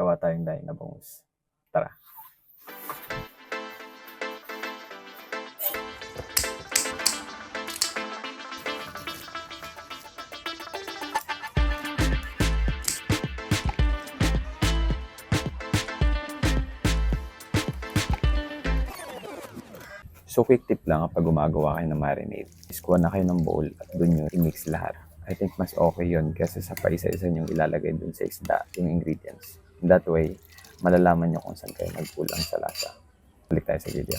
gawa tayong daing na bangus. Tara! So quick tip lang kapag gumagawa kayo ng marinade, is kuha na kayo ng bowl at dun nyo i-mix lahat. I think mas okay yun kasi sa paisa-isa nyo ilalagay dun sa isda yung ingredients. In that way, malalaman nyo kung saan kayo nagkulang sa lasa. Balik tayo sa video.